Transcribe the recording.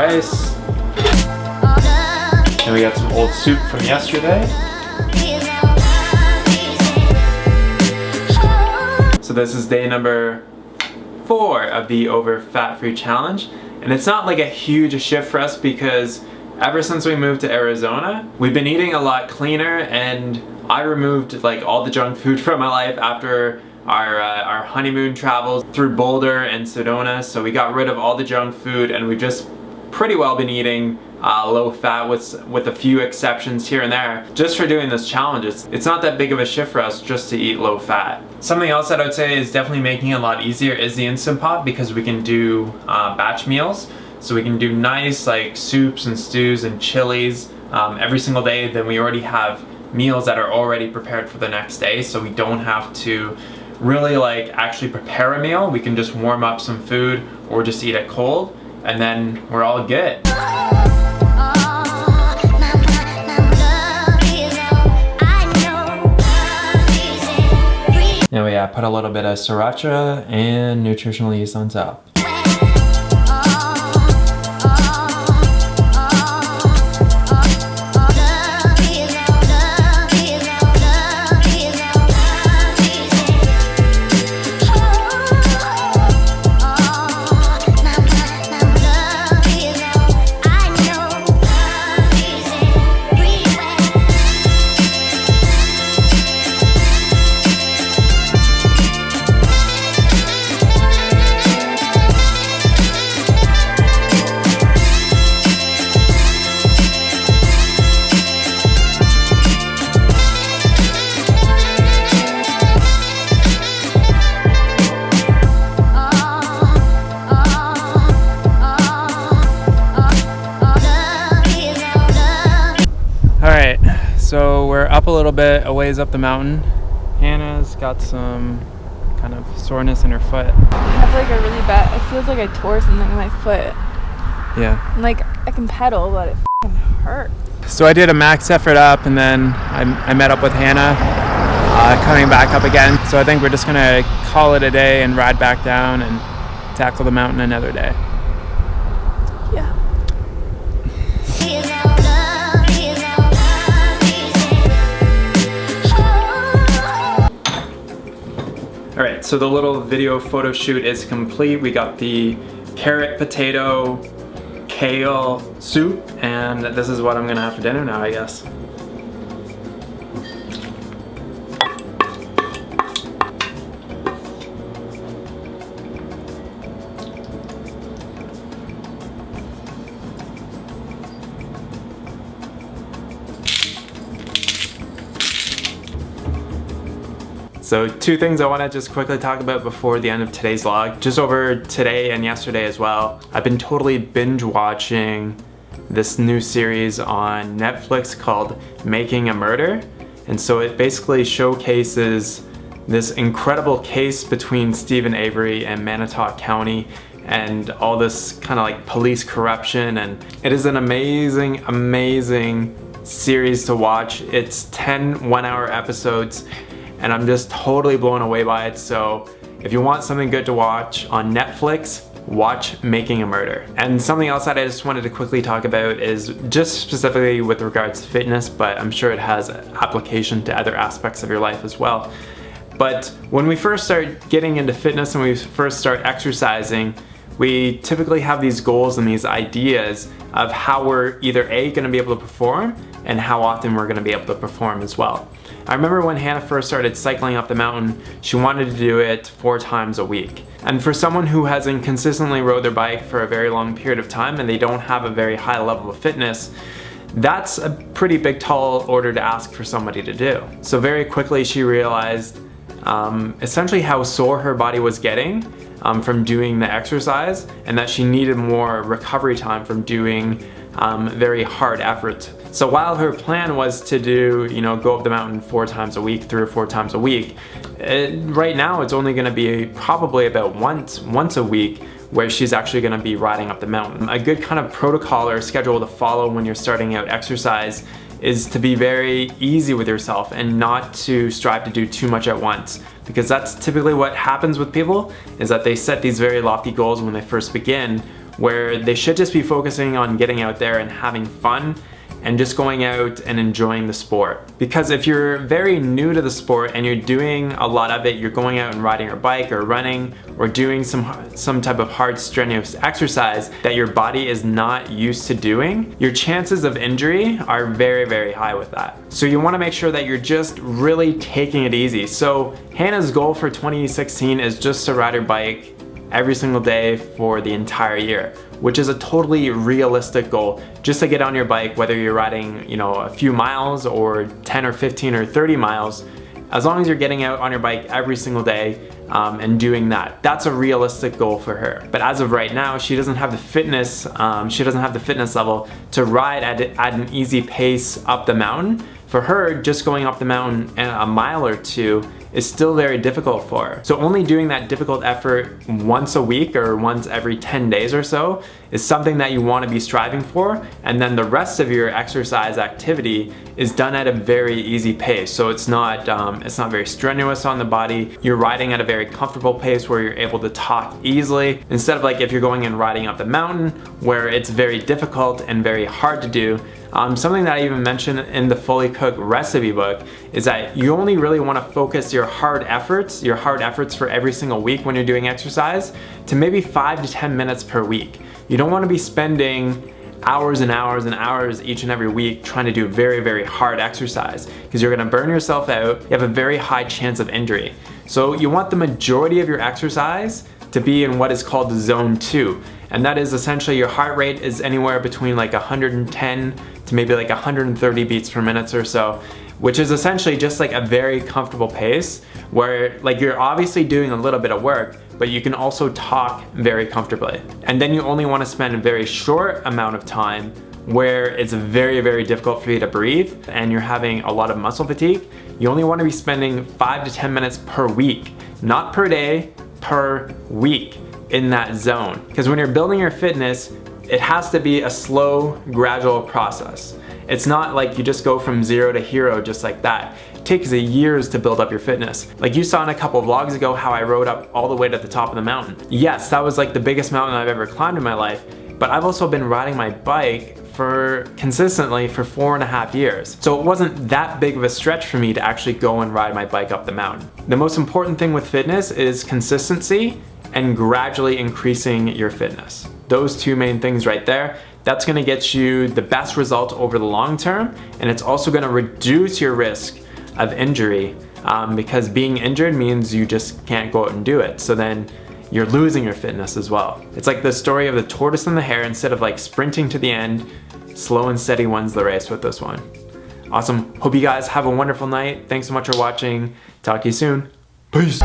rice. And we got some old soup from yesterday. So this is day number 4 of the Over Fat Free Challenge. And it's not like a huge shift for us because ever since we moved to Arizona, we've been eating a lot cleaner, and I removed like all the junk food from my life after our honeymoon travels through Boulder and Sedona. So we got rid of all the junk food, and we've just pretty well been eating low fat with a few exceptions here and there. Just for doing this challenge, it's not that big of a shift for us just to eat low fat. Something else that I would say is definitely making it a lot easier is the Instant Pot, because we can do batch meals. So we can do nice like soups and stews and chilies every single day. Then we already have meals that are already prepared for the next day, so we don't have to really like actually prepare a meal. We can just warm up some food or just eat it cold, and then we're all good. Now I put a little bit of sriracha and nutritional yeast on top. Alright, so we're up a little bit, a ways up the mountain. Hannah's got some kind of soreness in her foot. I have like a really bad, it feels like I tore something in my foot. Yeah. And like I can pedal, but it f***ing hurts. So I did a max effort up, and then I met up with Hannah coming back up again. So I think we're just gonna call it a day and ride back down and tackle the mountain another day. Yeah. Alright, so the little video photo shoot is complete. We got the carrot, potato, kale soup, and this is what I'm gonna have for dinner now, I guess. So 2 things I want to just quickly talk about before the end of today's vlog. Just over today and yesterday as well, I've been totally binge watching this new series on Netflix called Making a Murder. And so it basically showcases this incredible case between Stephen Avery and Manitowoc County and all this kind of like police corruption. And it is an amazing, amazing series to watch. It's 10 one-hour episodes, and I'm just totally blown away by it. So if you want something good to watch on Netflix, watch Making a Murder. And something else that I just wanted to quickly talk about is just specifically with regards to fitness, but I'm sure it has application to other aspects of your life as well. But when we first start getting into fitness and we first start exercising, we typically have these goals and these ideas of how we're either A, gonna be able to perform, and how often we're gonna be able to perform as well. I remember when Hannah first started cycling up the mountain, she wanted to do it 4 times a week. And for someone who hasn't consistently rode their bike for a very long period of time and they don't have a very high level of fitness, that's a pretty big tall order to ask for somebody to do. So very quickly she realized essentially how sore her body was getting from doing the exercise, and that she needed more recovery time from doing very hard effort. So while her plan was to do, go up the mountain 4 times a week, 3 or 4 times a week, right now it's only gonna be probably about once a week where she's actually gonna be riding up the mountain. A good kind of protocol or schedule to follow when you're starting out exercise is to be very easy with yourself and not to strive to do too much at once, because that's typically what happens with people, is that they set these very lofty goals when they first begin, where they should just be focusing on getting out there and having fun and just going out and enjoying the sport. Because if you're very new to the sport and you're doing a lot of it, you're going out and riding your bike or running or doing some type of hard strenuous exercise that your body is not used to doing, your chances of injury are very, very high with that. So you want to make sure that you're just really taking it easy. So Hannah's goal for 2016 is just to ride her bike every single day for the entire year, which is a totally realistic goal. Just to get on your bike, whether you're riding, a few miles or 10 or 15 or 30 miles, as long as you're getting out on your bike every single day and doing that, that's a realistic goal for her. But as of right now, she doesn't have the fitness, level to ride at an easy pace up the mountain. For her, just going up the mountain a mile or two is still very difficult for her. So only doing that difficult effort once a week or once every 10 days or so is something that you want to be striving for, and then the rest of your exercise activity is done at a very easy pace. So it's not very strenuous on the body. You're riding at a very comfortable pace where you're able to talk easily, instead of like if you're going and riding up the mountain where it's very difficult and very hard to do. Something that I even mentioned in the Fully Cooked recipe book is that you only really want to focus your hard efforts for every single week when you're doing exercise to maybe 5 to 10 minutes per week. You don't want to be spending hours and hours and hours each and every week trying to do very, very hard exercise, because you're going to burn yourself out. You have a very high chance of injury. So you want the majority of your exercise to be in what is called zone 2. And that is essentially your heart rate is anywhere between like 110 to maybe like 130 beats per minute or so, which is essentially just like a very comfortable pace where like you're obviously doing a little bit of work, but you can also talk very comfortably. And then you only want to spend a very short amount of time where it's very, very difficult for you to breathe and you're having a lot of muscle fatigue. You only want to be spending 5 to 10 minutes per week, not per day, per week in that zone. Because when you're building your fitness, it has to be a slow, gradual process. It's not like you just go from 0 to hero just like that. It takes years to build up your fitness. Like you saw in a couple of vlogs ago how I rode up all the way to the top of the mountain. Yes, that was like the biggest mountain I've ever climbed in my life, but I've also been riding my bike consistently for 4.5 years. So it wasn't that big of a stretch for me to actually go and ride my bike up the mountain. The most important thing with fitness is consistency and gradually increasing your fitness. Those two main things right there, that's gonna get you the best result over the long term, and it's also gonna reduce your risk of injury because being injured means you just can't go out and do it. So then you're losing your fitness as well. It's like the story of the tortoise and the hare. Instead of like sprinting to the end, slow and steady wins the race with this one. Awesome. Hope you guys have a wonderful night. Thanks so much for watching. Talk to you soon. Peace.